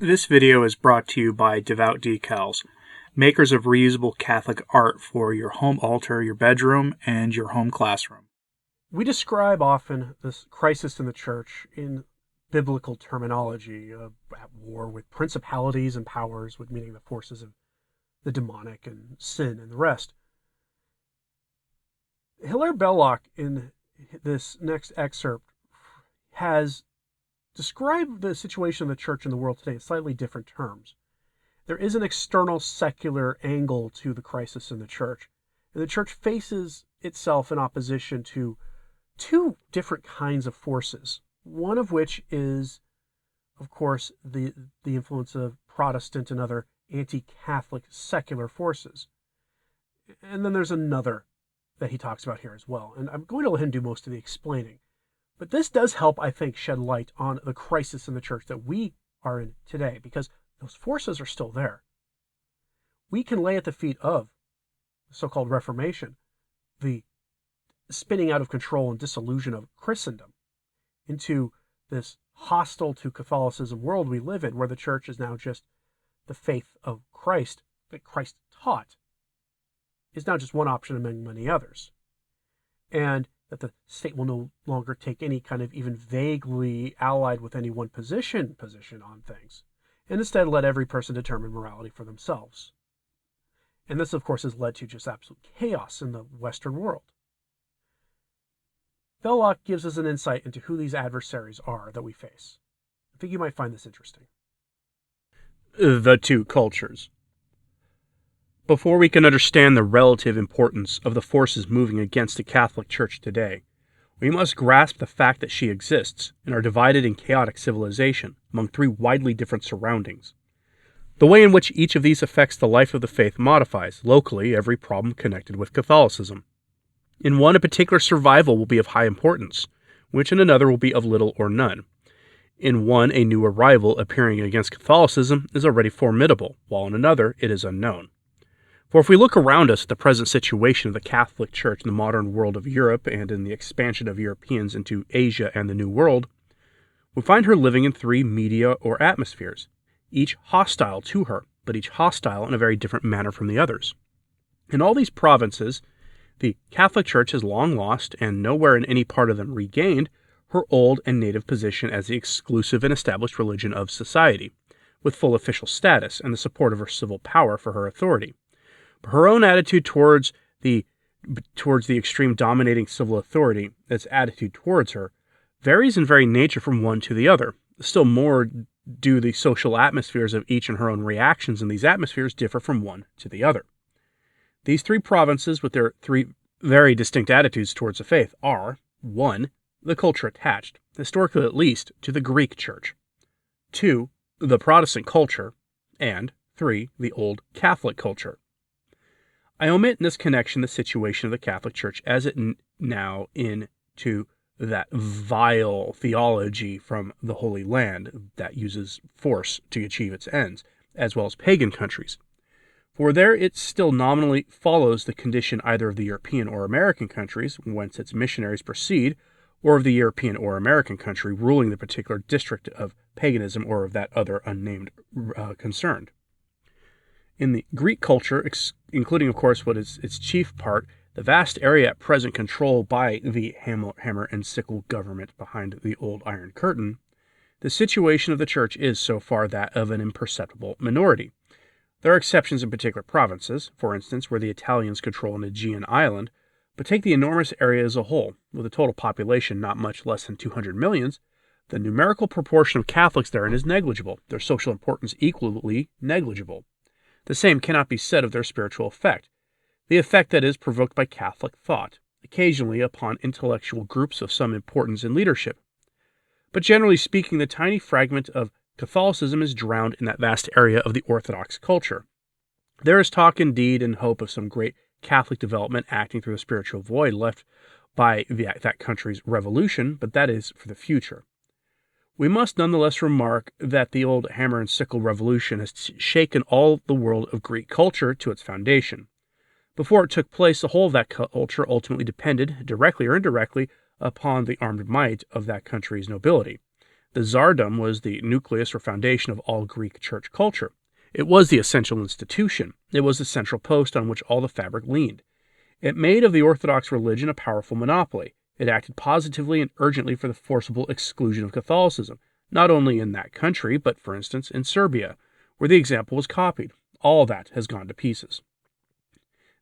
This video is brought to you by Devout Decals, makers of reusable Catholic art for your home altar, your bedroom, and your home classroom. We describe often this crisis in the church in biblical terminology, at war with principalities and powers, with meaning the forces of the demonic and sin and the rest. Hilaire Belloc, in this next excerpt, has described the situation of the church in the world today in slightly different terms. There is an external secular angle to the crisis in the church, and the church faces itself in opposition to two different kinds of forces, one of which is, of course, the influence of Protestant and other anti-Catholic secular forces. And then there's another that he talks about here as well, and I'm going to let him do most of the explaining. But this does help, I think, shed light on the crisis in the church that we are in today, because those forces are still there. We can lay at the feet of the so-called Reformation the spinning out of control and disillusion of Christendom into this hostile to Catholicism world we live in, where the church is now just the faith of Christ that Christ taught, is now just one option among many others. And that the state will no longer take any kind of even vaguely allied with any one position on things, and instead let every person determine morality for themselves. And this, of course, has led to just absolute chaos in the Western world. Belloc gives us an insight into who these adversaries are that we face. I think you might find this interesting. The two cultures. Before we can understand the relative importance of the forces moving against the Catholic Church today, we must grasp the fact that she exists in our divided and chaotic civilization among three widely different surroundings. The way in which each of these affects the life of the faith modifies, locally, every problem connected with Catholicism. In one, a particular survival will be of high importance, which in another will be of little or none. In one, a new arrival appearing against Catholicism is already formidable, while in another, it is unknown. For if we look around us at the present situation of the Catholic Church in the modern world of Europe and in the expansion of Europeans into Asia and the New World, we find her living in three media or atmospheres, each hostile to her, but each hostile in a very different manner from the others. In all these provinces, the Catholic Church has long lost, and nowhere in any part of them regained, her old and native position as the exclusive and established religion of society, with full official status and the support of her civil power for her authority. But her own attitude towards the extreme dominating civil authority, its attitude towards her, varies in very nature from one to the other. Still more do the social atmospheres of each and her own reactions in these atmospheres differ from one to the other. These three provinces, with their three very distinct attitudes towards the faith, are 1. The culture attached, historically at least, to the Greek Church, 2. The Protestant culture, and 3. The Old Catholic culture. I omit in this connection the situation of the Catholic Church as it now into that vile theology from the Holy Land that uses force to achieve its ends, as well as pagan countries. For there it still nominally follows the condition either of the European or American countries, whence its missionaries proceed, or of the European or American country ruling the particular district of paganism or of that other unnamed concerned. In the Greek culture, including, of course, what is its chief part, the vast area at present controlled by the hammer and sickle government behind the old Iron Curtain, the situation of the Church is so far that of an imperceptible minority. There are exceptions in particular provinces, for instance, where the Italians control an Aegean island, but take the enormous area as a whole, with a total population not much less than 200 millions, the numerical proportion of Catholics therein is negligible, their social importance equally negligible. The same cannot be said of their spiritual effect, the effect that is provoked by Catholic thought, occasionally upon intellectual groups of some importance in leadership. But generally speaking, the tiny fragment of Catholicism is drowned in that vast area of the Orthodox culture. There is talk indeed and hope of some great Catholic development acting through the spiritual void left by that country's revolution, but that is for the future. We must nonetheless remark that the old hammer and sickle revolution has shaken all the world of Greek culture to its foundation. Before it took place, the whole of that culture ultimately depended, directly or indirectly, upon the armed might of that country's nobility. The Tsardom was the nucleus or foundation of all Greek church culture. It was the essential institution. It was the central post on which all the fabric leaned. It made of the Orthodox religion a powerful monopoly. It acted positively and urgently for the forcible exclusion of Catholicism, not only in that country, but, for instance, in Serbia, where the example was copied. All that has gone to pieces.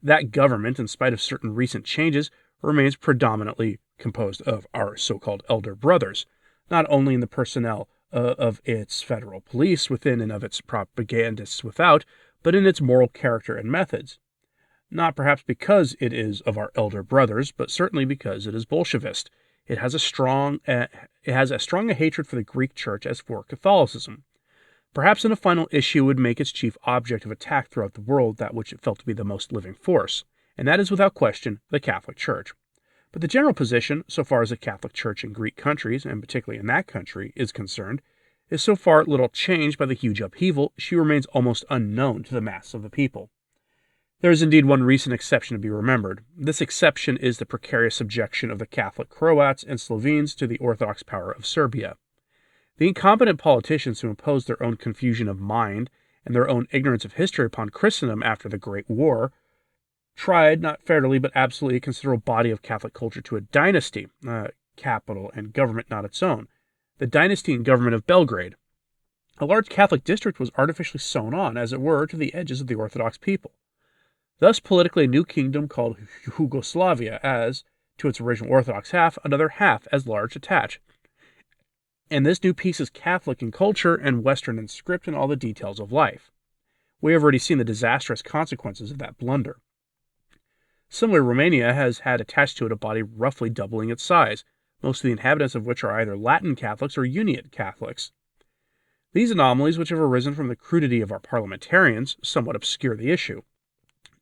That government, in spite of certain recent changes, remains predominantly composed of our so-called elder brothers, not only in the personnel of its federal police within and of its propagandists without, but in its moral character and methods. Not perhaps because it is of our elder brothers, but certainly because it is Bolshevist. It has as strong a hatred for the Greek Church as for Catholicism. Perhaps in a final issue would make its chief object of attack throughout the world that which it felt to be the most living force, and that is without question the Catholic Church. But the general position, so far as the Catholic Church in Greek countries, and particularly in that country, is concerned, is so far little changed by the huge upheaval, she remains almost unknown to the mass of the people. There is indeed one recent exception to be remembered. This exception is the precarious subjection of the Catholic Croats and Slovenes to the Orthodox power of Serbia. The incompetent politicians who imposed their own confusion of mind and their own ignorance of history upon Christendom after the Great War tried, not fairly but absolutely, a considerable body of Catholic culture to a dynasty, capital and government not its own, the dynasty and government of Belgrade. A large Catholic district was artificially sewn on, as it were, to the edges of the Orthodox people. Thus, politically, a new kingdom called Yugoslavia, as, to its original Orthodox half, another half as large attached. And this new piece is Catholic in culture and Western in script and all the details of life. We have already seen the disastrous consequences of that blunder. Similarly, Romania has had attached to it a body roughly doubling its size, most of the inhabitants of which are either Latin Catholics or Uniate Catholics. These anomalies, which have arisen from the crudity of our parliamentarians, somewhat obscure the issue.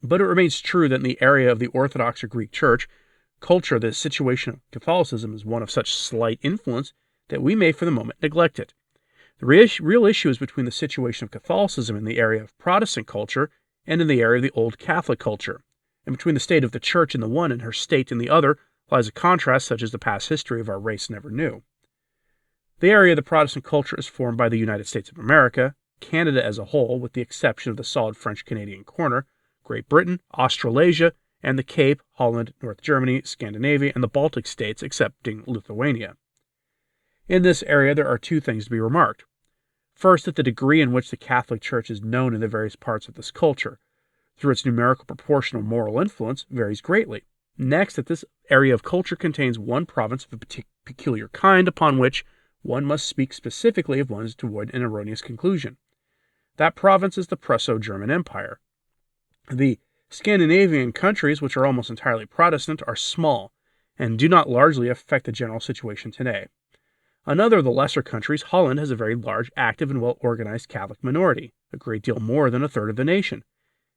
But it remains true that in the area of the Orthodox or Greek Church culture, the situation of Catholicism is one of such slight influence that we may for the moment neglect it. The real issue is between the situation of Catholicism in the area of Protestant culture and in the area of the Old Catholic culture. And between the state of the Church in the one and her state in the other lies a contrast such as the past history of our race never knew. The area of the Protestant culture is formed by the United States of America, Canada as a whole, with the exception of the solid French-Canadian corner, Great Britain, Australasia, and the Cape, Holland, North Germany, Scandinavia, and the Baltic states, excepting Lithuania. In this area, there are two things to be remarked. First, that the degree in which the Catholic Church is known in the various parts of this culture, through its numerical proportional moral influence, varies greatly. Next, that this area of culture contains one province of a peculiar kind upon which one must speak specifically if one is to avoid an erroneous conclusion. That province is the Prusso-German Empire. The Scandinavian countries, which are almost entirely Protestant, are small, and do not largely affect the general situation today. Another of the lesser countries, Holland, has a very large, active, and well-organized Catholic minority, a great deal more than a third of the nation.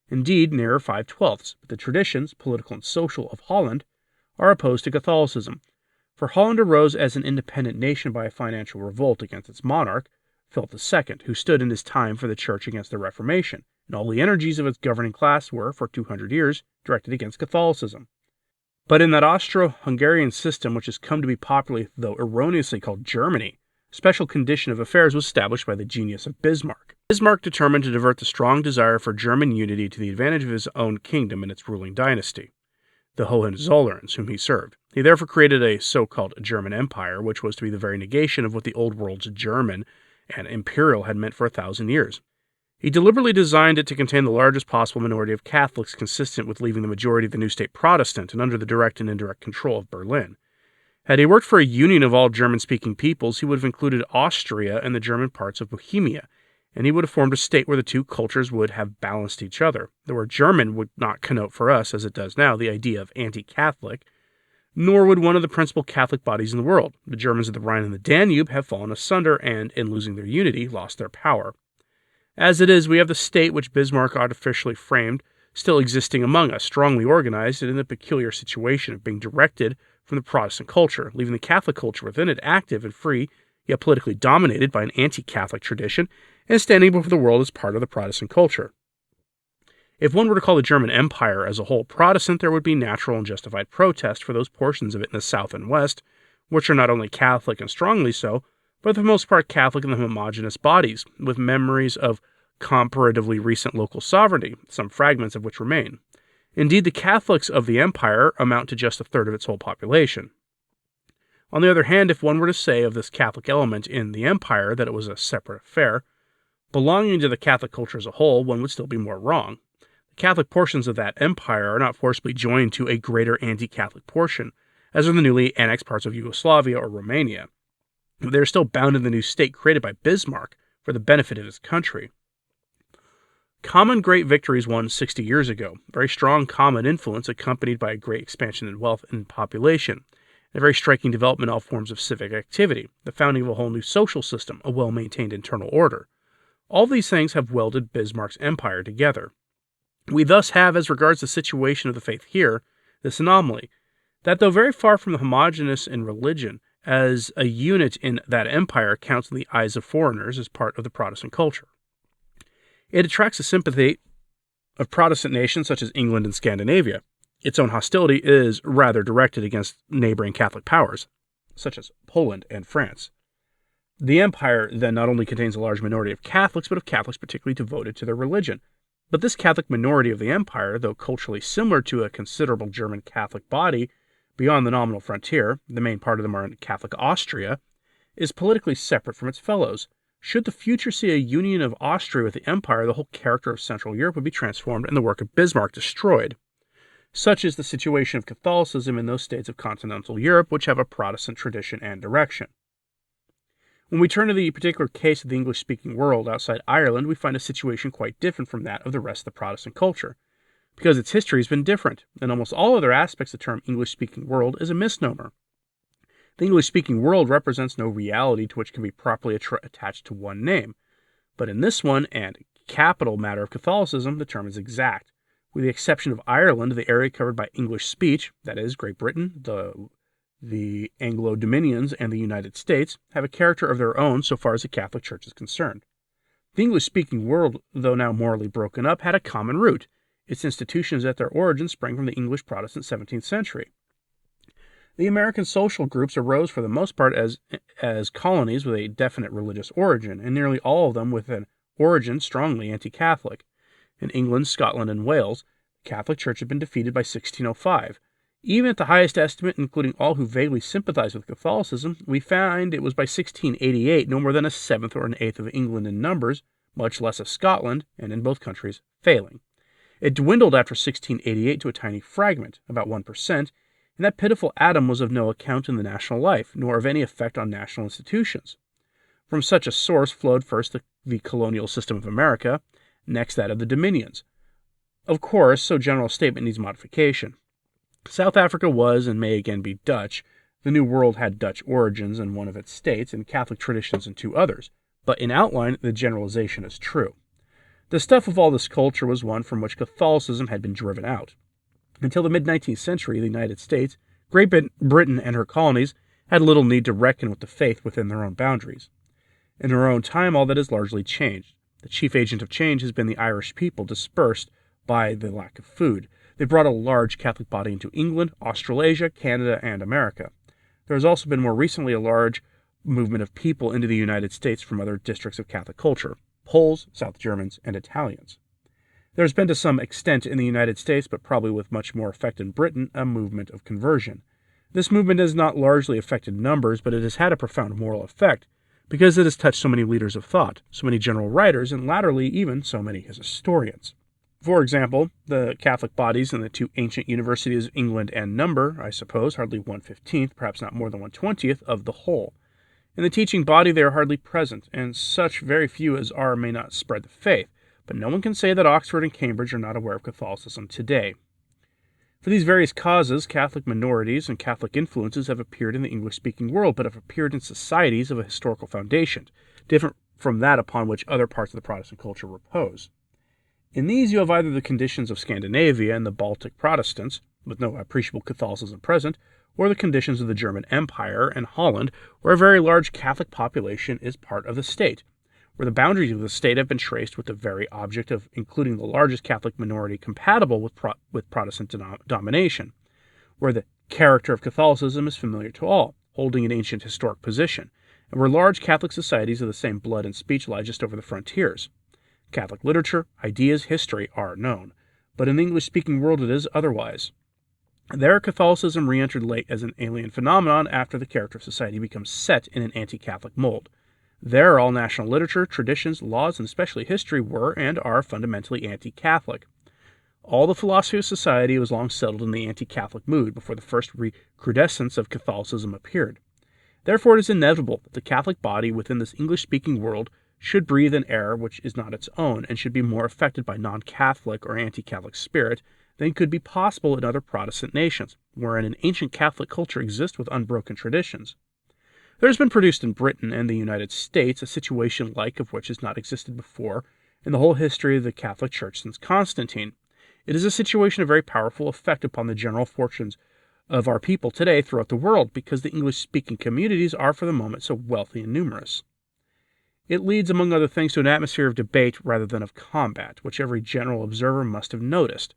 Indeed, nearer 5/12, but the traditions, political and social, of Holland are opposed to Catholicism, for Holland arose as an independent nation by a financial revolt against its monarch, Philip II, who stood in his time for the Church against the Reformation, and all the energies of its governing class were, for 200 years, directed against Catholicism. But in that Austro-Hungarian system, which has come to be popularly, though erroneously, called Germany, a special condition of affairs was established by the genius of Bismarck. Bismarck determined to divert the strong desire for German unity to the advantage of his own kingdom and its ruling dynasty, the Hohenzollerns, whom he served. He therefore created a so-called German Empire, which was to be the very negation of what the old world's German and imperial had meant for 1,000 years. He deliberately designed it to contain the largest possible minority of Catholics, consistent with leaving the majority of the new state Protestant and under the direct and indirect control of Berlin. Had he worked for a union of all German-speaking peoples, he would have included Austria and the German parts of Bohemia, and he would have formed a state where the two cultures would have balanced each other. The word German would not connote for us, as it does now, the idea of anti-Catholic, nor would one of the principal Catholic bodies in the world. The Germans of the Rhine and the Danube have fallen asunder and, in losing their unity, lost their power. As it is, we have the state which Bismarck artificially framed, still existing among us, strongly organized and in the peculiar situation of being directed from the Protestant culture, leaving the Catholic culture within it active and free, yet politically dominated by an anti-Catholic tradition, and standing before the world as part of the Protestant culture. If one were to call the German Empire as a whole Protestant, there would be natural and justified protest for those portions of it in the south and west, which are not only Catholic and strongly so, but for the most part Catholic in the homogeneous bodies, with memories of comparatively recent local sovereignty, some fragments of which remain. Indeed, the Catholics of the empire amount to just a third of its whole population. On the other hand, if one were to say of this Catholic element in the empire that it was a separate affair, belonging to the Catholic culture as a whole, one would still be more wrong. The Catholic portions of that empire are not forcibly joined to a greater anti-Catholic portion, as are the newly annexed parts of Yugoslavia or Romania. They are still bound in the new state created by Bismarck for the benefit of his country. Common great victories won 60 years ago, very strong common influence accompanied by a great expansion in wealth and population, and a very striking development in all forms of civic activity, the founding of a whole new social system, a well-maintained internal order. All these things have welded Bismarck's empire together. We thus have, as regards the situation of the faith here, this anomaly, that though very far from the homogeneous in religion, as a unit in that empire counts in the eyes of foreigners as part of the Protestant culture. It attracts the sympathy of Protestant nations such as England and Scandinavia. Its own hostility is rather directed against neighboring Catholic powers, such as Poland and France. The empire then not only contains a large minority of Catholics, but of Catholics particularly devoted to their religion. But this Catholic minority of the empire, though culturally similar to a considerable German Catholic body beyond the nominal frontier, the main part of them are in Catholic Austria, is politically separate from its fellows. Should the future see a union of Austria with the empire, the whole character of Central Europe would be transformed and the work of Bismarck destroyed. Such is the situation of Catholicism in those states of continental Europe which have a Protestant tradition and direction. When we turn to the particular case of the English-speaking world outside Ireland, we find a situation quite different from that of the rest of the Protestant culture, because its history has been different. In almost all other aspects, the term English-speaking world is a misnomer. The English-speaking world represents no reality to which can be properly attached to one name, but in this one and capital matter of Catholicism, the term is exact. With the exception of Ireland, the area covered by English speech, that is, Great Britain, the Anglo-Dominions, and the United States, have a character of their own so far as the Catholic Church is concerned. The English-speaking world, though now morally broken up, had a common root. Its institutions at their origin sprang from the English Protestant 17th century. The American social groups arose for the most part as colonies with a definite religious origin, and nearly all of them with an origin strongly anti-Catholic. In England, Scotland, and Wales, the Catholic Church had been defeated by 1605. Even at the highest estimate, including all who vaguely sympathized with Catholicism, we find it was by 1688 no more than a seventh or an eighth of England in numbers, much less of Scotland, and in both countries, failing. It dwindled after 1688 to a tiny fragment, about 1%, and that pitiful atom was of no account in the national life, nor of any effect on national institutions. From such a source flowed first the colonial system of America, next that of the Dominions. Of course, so general a statement needs modification. South Africa was and may again be Dutch. The New World had Dutch origins in one of its states and Catholic traditions in two others, but in outline the generalization is true. The stuff of all this culture was one from which Catholicism had been driven out. Until the mid-19th century, the United States, Great Britain, and her colonies had little need to reckon with the faith within their own boundaries. In our own time, all that has largely changed. The chief agent of change has been the Irish people, dispersed by the lack of food. They brought a large Catholic body into England, Australasia, Canada, and America. There has also been more recently a large movement of people into the United States from other districts of Catholic culture: Poles, South Germans, and Italians. There has been to some extent in the United States, but probably with much more effect in Britain, a movement of conversion. This movement has not largely affected numbers, but it has had a profound moral effect, because it has touched so many leaders of thought, so many general writers, and latterly even so many historians. For example, the Catholic bodies in the two ancient universities of England and number, I suppose, hardly 1/15th, perhaps not more than 1/20th, of the whole. In the teaching body they are hardly present, and such very few as are may not spread the faith, but no one can say that Oxford and Cambridge are not aware of Catholicism today. For these various causes, Catholic minorities and Catholic influences have appeared in the English-speaking world, but have appeared in societies of a historical foundation, different from that upon which other parts of the Protestant culture repose. In these you have either the conditions of Scandinavia and the Baltic Protestants, with no appreciable Catholicism present, or the conditions of the German Empire and Holland, where a very large Catholic population is part of the state, where the boundaries of the state have been traced with the very object of including the largest Catholic minority compatible with Protestant domination, where the character of Catholicism is familiar to all, holding an ancient historic position, and where large Catholic societies of the same blood and speech lie just over the frontiers. Catholic literature, ideas, history are known, but in the English-speaking world it is otherwise. There, Catholicism re-entered late as an alien phenomenon after the character of society becomes set in an anti-Catholic mold. There, all national literature, traditions, laws, and especially history were and are fundamentally anti-Catholic. All the philosophy of society was long settled in the anti-Catholic mood before the first recrudescence of Catholicism appeared. Therefore, it is inevitable that the Catholic body within this English-speaking world should breathe an air which is not its own and should be more affected by non-Catholic or anti-Catholic spirit than could be possible in other Protestant nations, wherein an ancient Catholic culture exists with unbroken traditions. There has been produced in Britain and the United States a situation like of which has not existed before in the whole history of the Catholic Church since Constantine. It is a situation of very powerful effect upon the general fortunes of our people today throughout the world, because the English-speaking communities are for the moment so wealthy and numerous. It leads, among other things, to an atmosphere of debate rather than of combat, which every general observer must have noticed.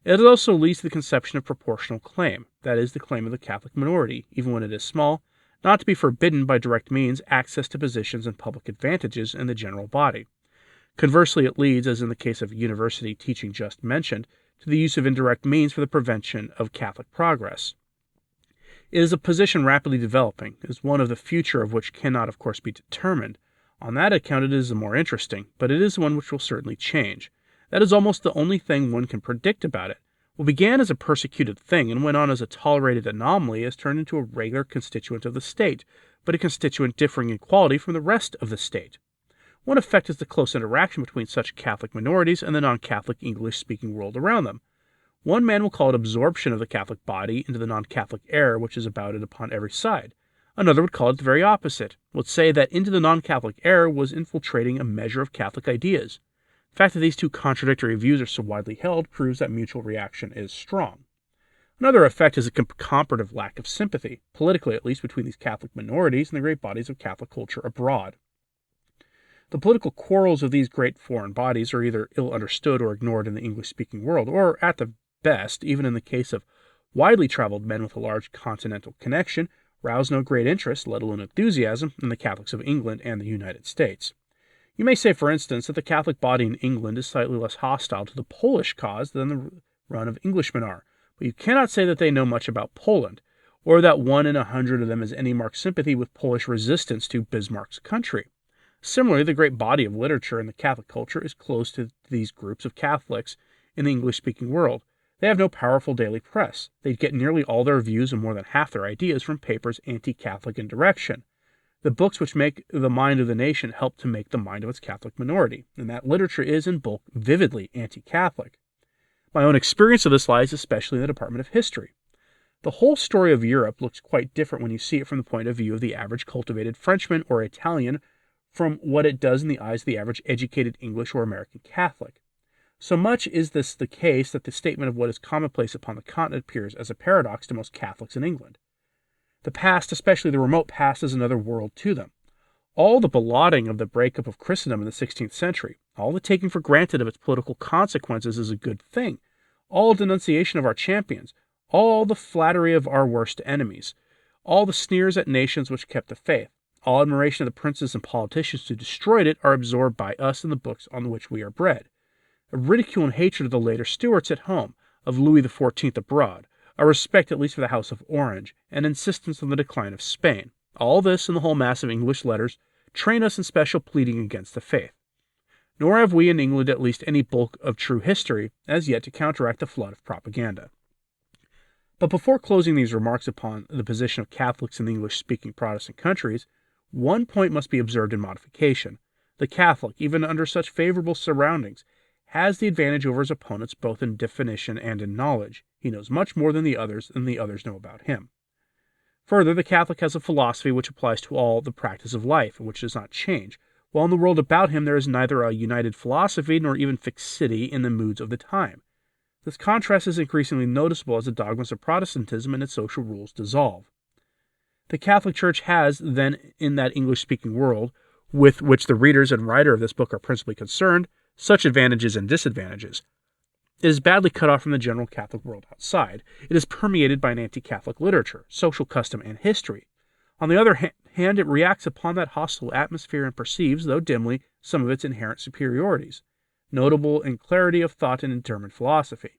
It also leads to the conception of proportional claim, that is, the claim of the Catholic minority, even when it is small, not to be forbidden by direct means access to positions and public advantages in the general body. Conversely, it leads, as in the case of university teaching just mentioned, to the use of indirect means for the prevention of Catholic progress. It is a position rapidly developing, is one of the future of which cannot, of course, be determined. On that account it is the more interesting, but it is one which will certainly change. That is almost the only thing one can predict about it. What began as a persecuted thing and went on as a tolerated anomaly has turned into a regular constituent of the state, but a constituent differing in quality from the rest of the state. One effect is the close interaction between such Catholic minorities and the non-Catholic English-speaking world around them. One man will call it absorption of the Catholic body into the non-Catholic air which is about it upon every side. Another would call it the very opposite, would say that into the non-Catholic air was infiltrating a measure of Catholic ideas. The fact that these two contradictory views are so widely held proves that mutual reaction is strong. Another effect is a comparative lack of sympathy, politically at least, between these Catholic minorities and the great bodies of Catholic culture abroad. The political quarrels of these great foreign bodies are either ill understood or ignored in the English-speaking world, or, at the best, even in the case of widely traveled men with a large continental connection, rouse no great interest, let alone enthusiasm, in the Catholics of England and the United States. You may say, for instance, that the Catholic body in England is slightly less hostile to the Polish cause than the run of Englishmen are, but you cannot say that they know much about Poland, or that 1 in 100 of them has any marked sympathy with Polish resistance to Bismarck's country. Similarly, the great body of literature in the Catholic culture is close to these groups of Catholics in the English-speaking world. They have no powerful daily press. They get nearly all their views and more than half their ideas from papers anti-Catholic in direction. The books which make the mind of the nation help to make the mind of its Catholic minority, and that literature is, in bulk, vividly anti-Catholic. My own experience of this lies especially in the department of history. The whole story of Europe looks quite different when you see it from the point of view of the average cultivated Frenchman or Italian from what it does in the eyes of the average educated English or American Catholic. So much is this the case that the statement of what is commonplace upon the continent appears as a paradox to most Catholics in England. The past, especially the remote past, is another world to them. All the belauding of the breakup of Christendom in the 16th century, all the taking for granted of its political consequences is a good thing, all denunciation of our champions, all the flattery of our worst enemies, all the sneers at nations which kept the faith, all admiration of the princes and politicians who destroyed it are absorbed by us in the books on which we are bred. A ridicule and hatred of the later Stuarts at home, of Louis XIV abroad, a respect at least for the House of Orange, and insistence on the decline of Spain. All this and the whole mass of English letters train us in special pleading against the faith. Nor have we in England at least any bulk of true history as yet to counteract the flood of propaganda. But before closing these remarks upon the position of Catholics in the English-speaking Protestant countries, one point must be observed in modification. The Catholic, even under such favorable surroundings, has the advantage over his opponents both in definition and in knowledge. He knows much more than the others know about him. Further, the Catholic has a philosophy which applies to all the practice of life, and which does not change, while in the world about him there is neither a united philosophy nor even fixity in the moods of the time. This contrast is increasingly noticeable as the dogmas of Protestantism and its social rules dissolve. The Catholic Church has, then, in that English-speaking world, with which the readers and writer of this book are principally concerned, such advantages and disadvantages. It is badly cut off from the general Catholic world outside. It is permeated by an anti-Catholic literature, social custom, and history. On the other hand, it reacts upon that hostile atmosphere and perceives, though dimly, some of its inherent superiorities, notable in clarity of thought and in German philosophy.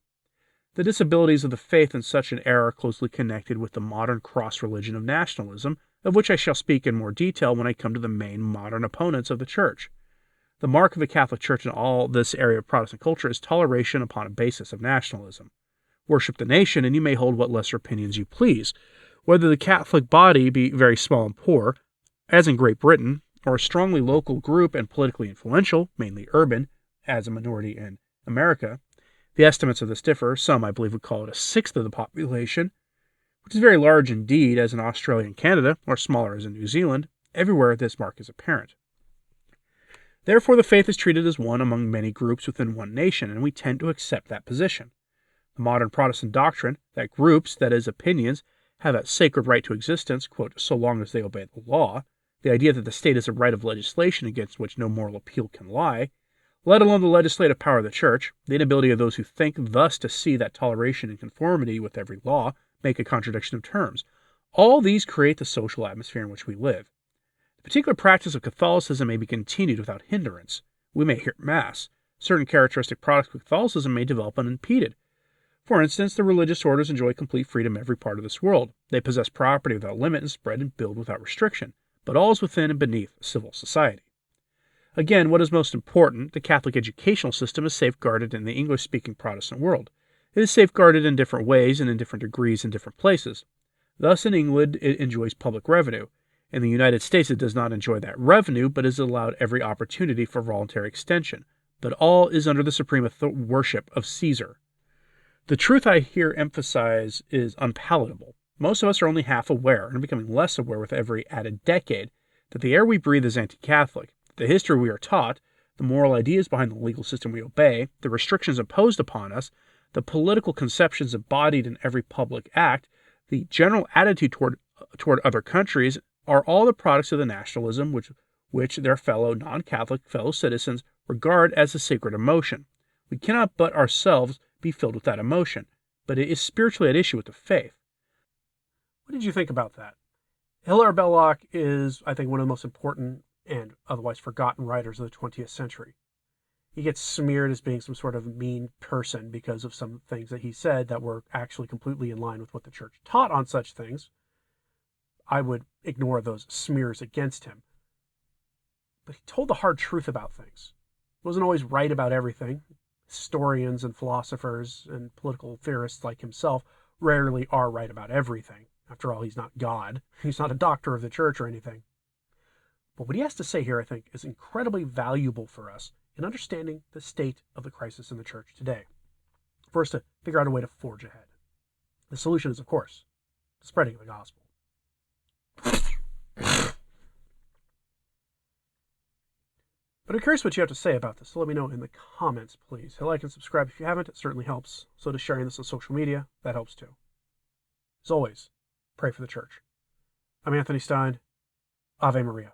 The disabilities of the faith in such an era are closely connected with the modern cross-religion of nationalism, of which I shall speak in more detail when I come to the main modern opponents of the Church. The mark of the Catholic Church in all this area of Protestant culture is toleration upon a basis of nationalism. Worship the nation, and you may hold what lesser opinions you please, whether the Catholic body be very small and poor, as in Great Britain, or a strongly local group and politically influential, mainly urban, as a minority in America. The estimates of this differ. Some, I believe, would call it a sixth of the population, which is very large indeed, as in Australia and Canada, or smaller as in New Zealand. Everywhere this mark is apparent. Therefore, the faith is treated as one among many groups within one nation, and we tend to accept that position. The modern Protestant doctrine, that groups, that is, opinions, have a sacred right to existence, quote, so long as they obey the law, the idea that the state is a right of legislation against which no moral appeal can lie, let alone the legislative power of the Church, the inability of those who think thus to see that toleration and conformity with every law make a contradiction of terms. All these create the social atmosphere in which we live. The particular practice of Catholicism may be continued without hindrance. We may hear Mass. Certain characteristic products of Catholicism may develop unimpeded. For instance, the religious orders enjoy complete freedom in every part of this world. They possess property without limit and spread and build without restriction, but all is within and beneath civil society. Again, what is most important, the Catholic educational system is safeguarded in the English-speaking Protestant world. It is safeguarded in different ways and in different degrees in different places. Thus, in England, it enjoys public revenue. In the United States, it does not enjoy that revenue, but is allowed every opportunity for voluntary extension. But all is under the supreme worship of Caesar. The truth I here emphasize is unpalatable. Most of us are only half aware, and are becoming less aware with every added decade, that the air we breathe is anti-Catholic, that the history we are taught, the moral ideas behind the legal system we obey, the restrictions imposed upon us, the political conceptions embodied in every public act, the general attitude toward other countries, are all the products of the nationalism which their non-Catholic fellow citizens regard as a sacred emotion. We cannot but ourselves be filled with that emotion, but it is spiritually at issue with the faith. What did you think about that? Hilaire Belloc is, I think, one of the most important and otherwise forgotten writers of the 20th century. He gets smeared as being some sort of mean person because of some things that he said that were actually completely in line with what the Church taught on such things. I would ignore those smears against him. But he told the hard truth about things. He wasn't always right about everything. Historians and philosophers and political theorists like himself rarely are right about everything. After all, he's not God. He's not a doctor of the Church or anything. But what he has to say here, I think, is incredibly valuable for us in understanding the state of the crisis in the Church today. For us to figure out a way to forge ahead. The solution is, of course, the spreading of the gospel. But I'm curious what you have to say about this, so let me know in the comments, please. Hit like and subscribe if you haven't. It certainly helps. So does sharing this on social media. That helps too. As always, pray for the Church. I'm Anthony Stine. Ave Maria.